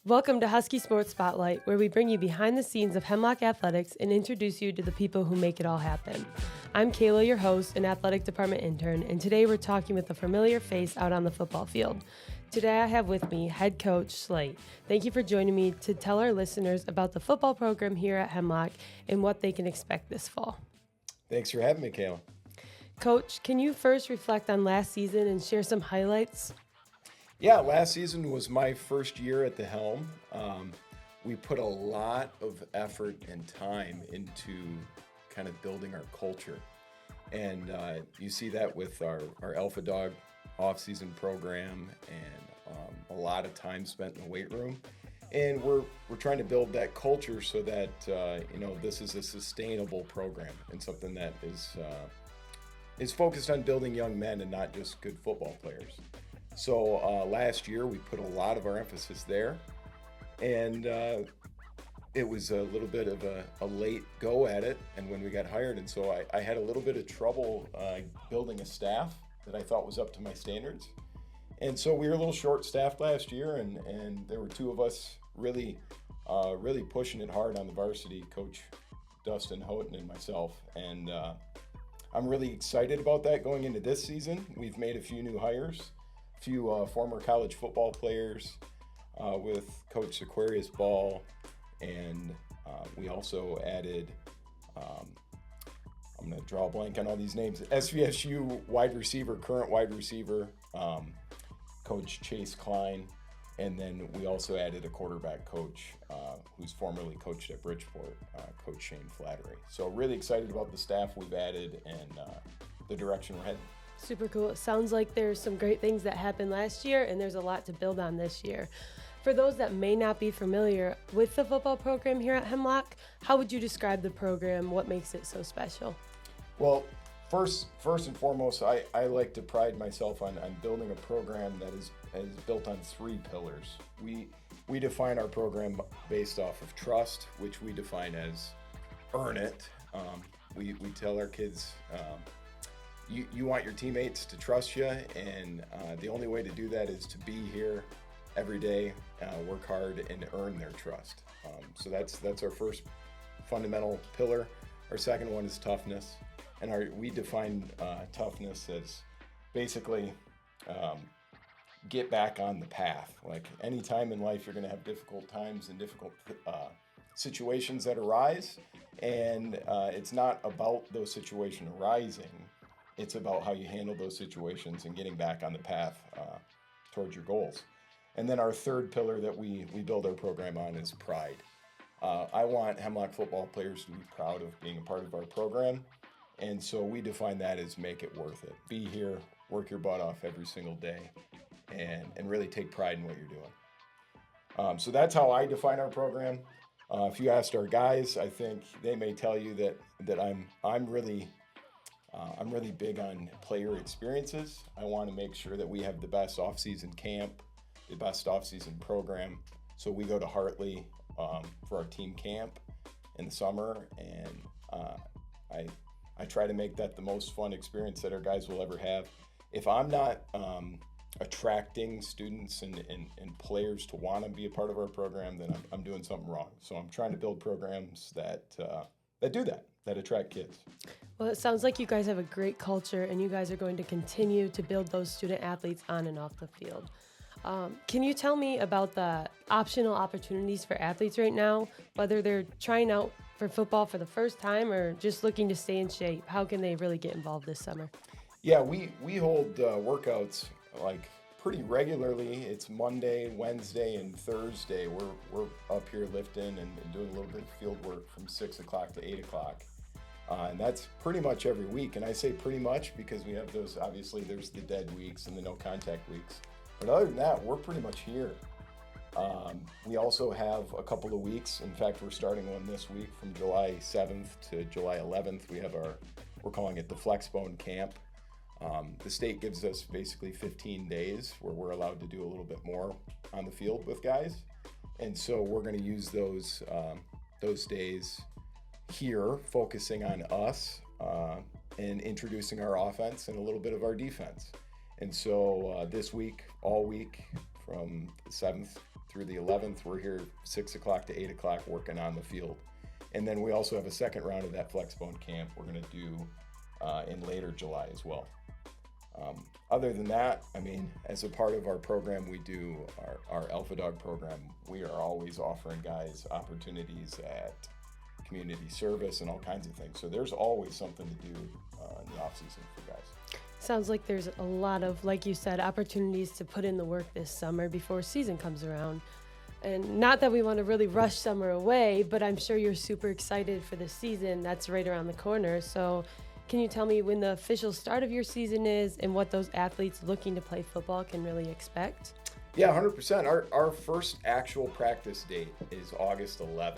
Welcome to Husky Sports Spotlight, where we bring you behind the scenes of Hemlock Athletics and introduce you to the people who make it all happen. I'm Kayla, your host and athletic department intern, and today we're talking with a familiar face out on the football field. Today I have with me head coach Slate. Thank you for joining me to tell our listeners about the football program here at Hemlock and what they can expect this fall. Thanks for having me, Kayla. Coach, can you first reflect on last season and share some highlights? Yeah, last season was my first year at the helm. We put a lot of effort and time into kind of building our culture. And you see that with our Alpha Dog off-season program and a lot of time spent in the weight room. And we're trying to build that culture so that, this is a sustainable program and something that is focused on building young men and not just good football players. So last year we put a lot of our emphasis there, and it was a little bit of a late go at it, and when we got hired, and so I had a little bit of trouble building a staff that I thought was up to my standards. And so we were a little short-staffed last year, and there were two of us really pushing it hard on the varsity, Coach Dustin Houghton and myself, and I'm really excited about that going into this season. We've made a few new hires. Few former college football players with Coach Aquarius Ball, and we also added, I'm going to draw a blank on all these names, SVSU current wide receiver, Coach Chase Klein, and then we also added a quarterback coach who's formerly coached at Bridgeport, Coach Shane Flattery. So really excited about the staff we've added and the direction we're heading. Super cool. It sounds like there's some great things that happened last year and there's a lot to build on this year. For those that may not be familiar with the football program here at Hemlock, how would you describe the program? What makes it so special? Well, first and foremost, I like to pride myself on building a program that is built on three pillars. We define our program based off of trust, which we define as earn it. We tell our kids, You want your teammates to trust you, and the only way to do that is to be here every day, work hard, and earn their trust. So that's our first fundamental pillar. Our second one is toughness, and we define toughness as basically get back on the path. Like any time in life, you're going to have difficult times and difficult situations that arise, and it's not about those situations arising. It's about how you handle those situations and getting back on the path towards your goals. And then our third pillar that we build our program on is pride. I want Hemlock football players to be proud of being a part of our program. And so we define that as make it worth it. Be here, work your butt off every single day, and really take pride in what you're doing. So that's how I define our program. If you asked our guys, I think they may tell you that I'm really big on player experiences. I want to make sure that we have the best off-season camp, the best off-season program. So we go to Hartley for our team camp in the summer, and I try to make that the most fun experience that our guys will ever have. If I'm not attracting students and players to want to be a part of our program, then I'm doing something wrong. So I'm trying to build programs that do that attract kids. Well, it sounds like you guys have a great culture and you guys are going to continue to build those student athletes on and off the field. Can you tell me about the optional opportunities for athletes right now, whether they're trying out for football for the first time or just looking to stay in shape? How can they really get involved this summer? Yeah, we hold workouts like pretty regularly. It's Monday, Wednesday, and Thursday. We're up here lifting and doing a little bit of field work from 6 o'clock to 8 o'clock. And that's pretty much every week. And I say pretty much because we have those, obviously there's the dead weeks and the no contact weeks. But other than that, we're pretty much here. We also have a couple of weeks. In fact, we're starting one this week from July 7th to July 11th. We're calling it the Flexbone Camp. The state gives us basically 15 days where we're allowed to do a little bit more on the field with guys. And so we're going to use those days here, focusing on us and introducing our offense and a little bit of our defense. And so this week, all week, from the 7th through the 11th. We're here 6 o'clock to 8 o'clock working on the field. And then we also have a second round of that Flexbone camp we're going to do in later July as well. Other than that, I mean, as a part of our program, we do our Alpha Dog program. We are always offering guys opportunities at community service and all kinds of things. So there's always something to do in the off season for guys. Sounds like there's a lot of, like you said, opportunities to put in the work this summer before season comes around. And not that we want to really rush summer away, but I'm sure you're super excited for the season that's right around the corner. So can you tell me when the official start of your season is and what those athletes looking to play football can really expect? Yeah, 100%. Our first actual practice date is August 11th.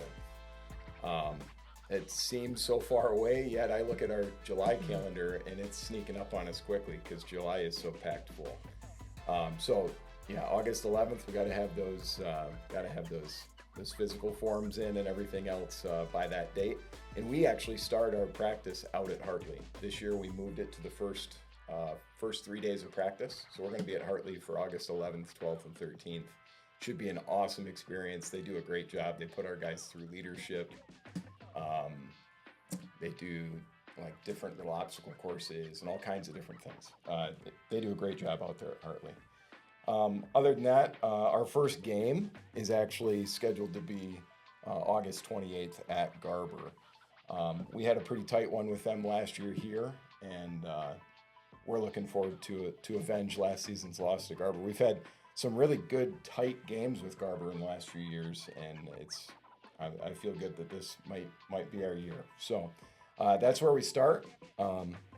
It seems so far away, yet I look at our July calendar and it's sneaking up on us quickly because July is so packed full. So yeah, August 11th, we got to have those physical forms in and everything else by that date. And we actually start our practice out at Hartley. This year we moved it to the first 3 days of practice. So we're going to be at Hartley for August 11th, 12th, and 13th. Should be an awesome experience. They do a great job. They put our guys through leadership. They do like different little obstacle courses and all kinds of different things. They do a great job out there at Hartley. Other than that, our first game is actually scheduled to be August 28th at Garber. We had a pretty tight one with them last year here, and we're looking forward to avenge last season's loss to Garber. We've had some really good, tight games with Garber in the last few years, and I feel good that this might be our year. So that's where we start.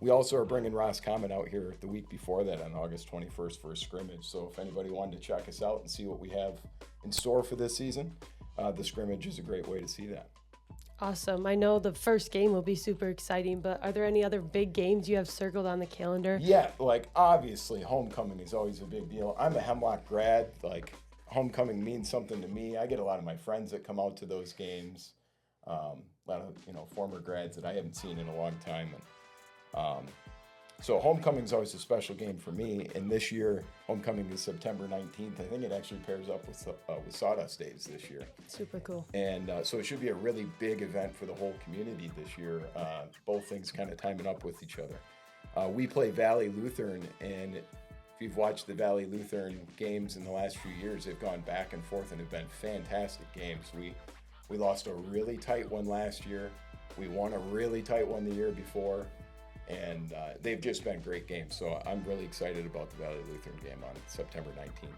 We also are bringing Roscommon out here the week before that on August 21st for a scrimmage. So if anybody wanted to check us out and see what we have in store for this season, the scrimmage is a great way to see that. Awesome. I know the first game will be super exciting, but are there any other big games you have circled on the calendar? Yeah, like obviously homecoming is always a big deal. I'm a Hemlock grad. Like homecoming means something to me. I get a lot of my friends that come out to those games. A lot of former grads that I haven't seen in a long time. And so homecoming is always a special game for me. And this year, homecoming is September 19th. I think it actually pairs up with Sawdust Days this year. Super cool. And so it should be a really big event for the whole community this year. Both things kind of timing up with each other. We play Valley Lutheran, and if you've watched the Valley Lutheran games in the last few years, they've gone back and forth and have been fantastic games. We lost a really tight one last year. We won a really tight one the year before. And they've just been great games. So I'm really excited about the Valley Lutheran game on September 19th.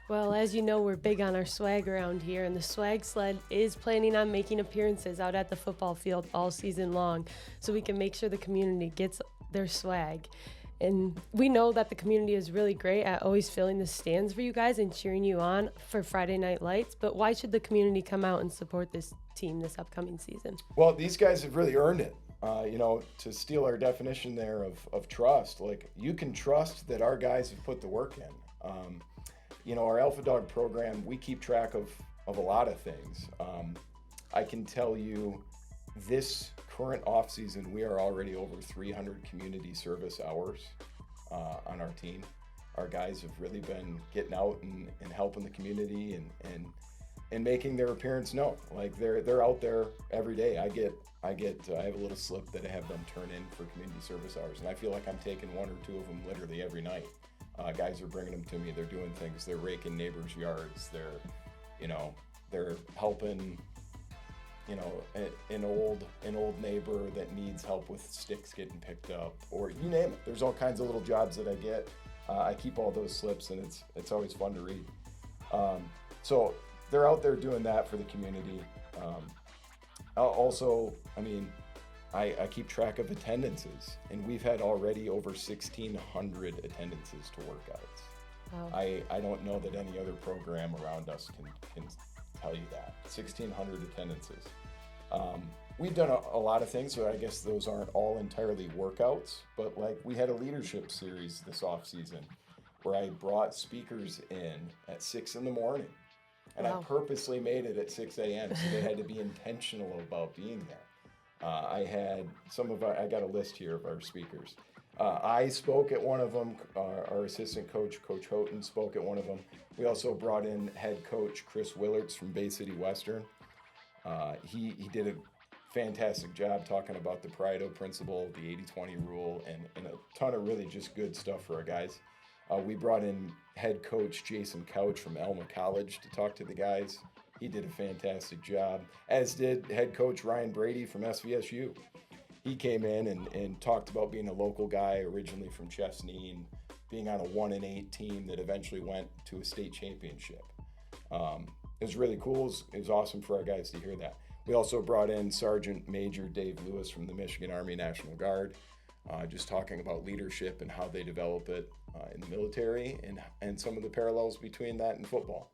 Well, as you know, we're big on our swag around here, and the Swag Sled is planning on making appearances out at the football field all season long so we can make sure the community gets their swag. And we know that the community is really great at always filling the stands for you guys and cheering you on for Friday Night Lights, but why should the community come out and support this team this upcoming season? Well, these guys have really earned it. To steal our definition there of trust, like you can trust that our guys have put the work in. Our Alpha Dog program, we keep track of a lot of things. I can tell you this current off season, we are already over 300 community service hours on our team. Our guys have really been getting out and helping the community and making their appearance known. Like they're out there every day. I have a little slip that I have them turn in for community service hours, and I feel like I'm taking one or two of them literally every night. Guys are bringing them to me. They're doing things. They're raking neighbors' yards. They're helping, an old neighbor that needs help with sticks getting picked up, or you name it. There's all kinds of little jobs that I get. I keep all those slips, and it's always fun to read. So they're out there doing that for the community. Also, I keep track of attendances, and we've had already over 1,600 attendances to workouts. Wow. I don't know that any other program around us can tell you that. 1,600 attendances. We've done a lot of things, so I guess those aren't all entirely workouts, but like we had a leadership series this off season where I brought speakers in at 6 a.m. And wow. I purposely made it at 6 a.m. so they had to be intentional about being there. I got a list here of our speakers. I spoke at one of them. Our assistant coach, Coach Houghton, spoke at one of them. We also brought in head coach Chris Willards from Bay City Western. He did a fantastic job talking about the Pareto principle, the 80-20 rule, and a ton of really just good stuff for our guys. We brought in head coach Jason Couch from Alma College to talk to the guys. He did a fantastic job, as did head coach Ryan Brady from SVSU. He came in and talked about being a local guy originally from Chesnee and being on a 1-8 team that eventually went to a state championship. It was really cool. It was awesome for our guys to hear that. We also brought in Sergeant Major Dave Lewis from the Michigan Army National Guard, just talking about leadership and how they develop it in the military and some of the parallels between that and football.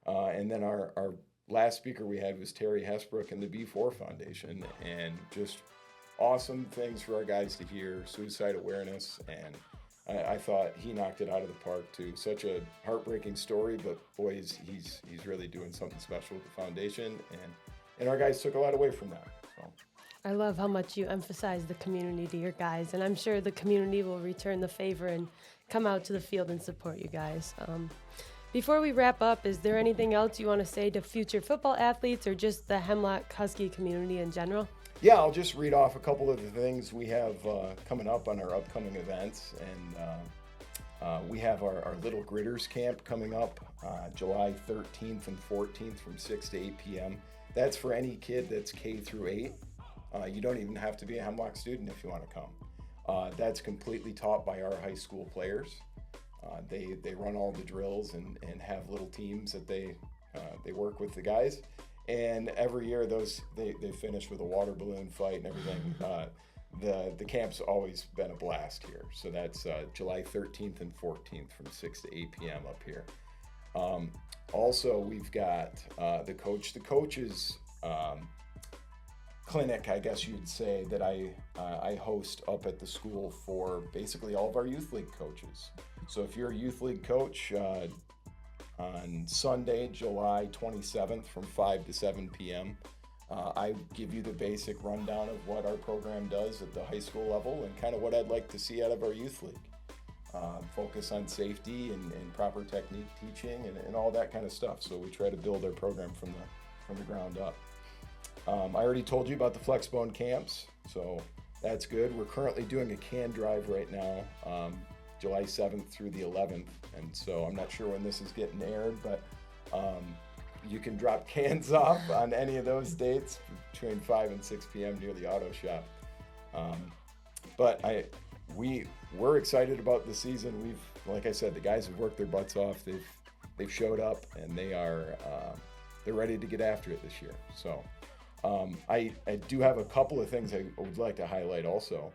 And then our last speaker we had was Terry Hesbrook and the B4 Foundation, and just awesome things for our guys to hear, suicide awareness, and I thought he knocked it out of the park too. Such a heartbreaking story, but boy, he's really doing something special with the foundation, and our guys took a lot away from that. So. I love how much you emphasize the community to your guys, and I'm sure the community will return the favor and come out to the field and support you guys. Before we wrap up, is there anything else you want to say to future football athletes or just the Hemlock Husky community in general? Yeah, I'll just read off a couple of the things we have coming up on our upcoming events. And we have our Little Gridders Camp coming up July 13th and 14th from 6 to 8 p.m. That's for any kid that's K through 8. You don't even have to be a Hemlock student if you want to come. That's completely taught by our high school players. They run all the drills and have little teams that they work with the guys. And every year they finish with a water balloon fight and everything. The camp's always been a blast here. So that's July 13th and 14th from 6 to 8 p.m. up here. Also, we've got the coaches clinic, I guess you'd say, that I host up at the school for basically all of our youth league coaches. So if you're a youth league coach, on Sunday, July 27th from 5 to 7 p.m. I give you the basic rundown of what our program does at the high school level and kind of what I'd like to see out of our youth league. Focus on safety and proper technique teaching and all that kind of stuff. So we try to build our program from the ground up. I already told you about the Flexbone camps, so that's good. We're currently doing a can drive right now. July 7th through the 11th, and so I'm not sure when this is getting aired, but you can drop cans off on any of those dates between 5 and 6 p.m. near the auto shop. But we're excited about the season. Like I said, the guys have worked their butts off. They've showed up, and they're ready to get after it this year. So I do have a couple of things I would like to highlight also.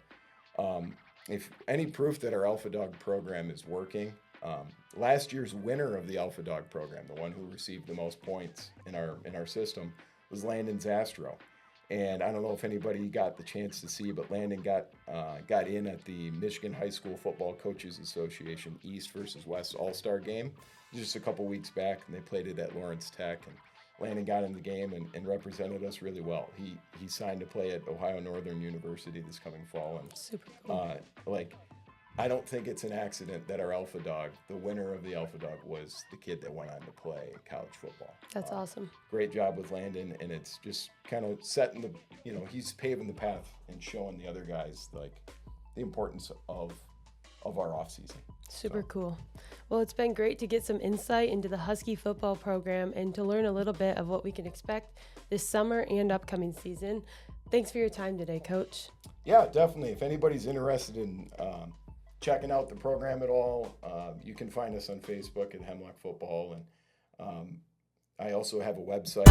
If any proof that our Alpha Dog program is working, last year's winner of the Alpha Dog program, the one who received the most points in our system, was Landon Zastro. And I don't know if anybody got the chance to see, but Landon got in at the Michigan High School Football Coaches Association East versus West All-Star game just a couple weeks back, and they played it at Lawrence Tech. And Landon got in the game and represented us really well. He signed to play at Ohio Northern University this coming fall. And super cool. I don't think it's an accident that our Alpha Dog, the winner of the Alpha Dog, was the kid that went on to play college football. That's awesome. Great job with Landon, and it's just kind of setting he's paving the path and showing the other guys the importance of our off season. Super cool. Well, it's been great to get some insight into the Husky football program and to learn a little bit of what we can expect this summer and upcoming season. Thanks for your time today, Coach. Yeah, definitely. If anybody's interested in checking out the program at all, you can find us on Facebook at Hemlock Football, and I also have a website.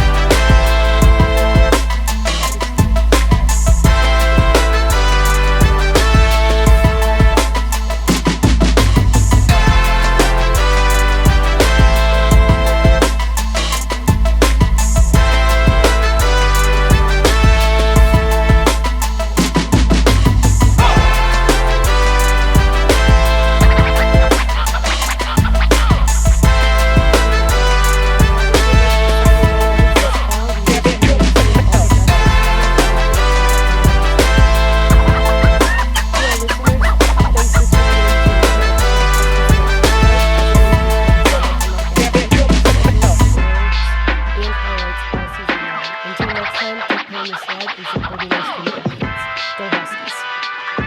the sled and supporting us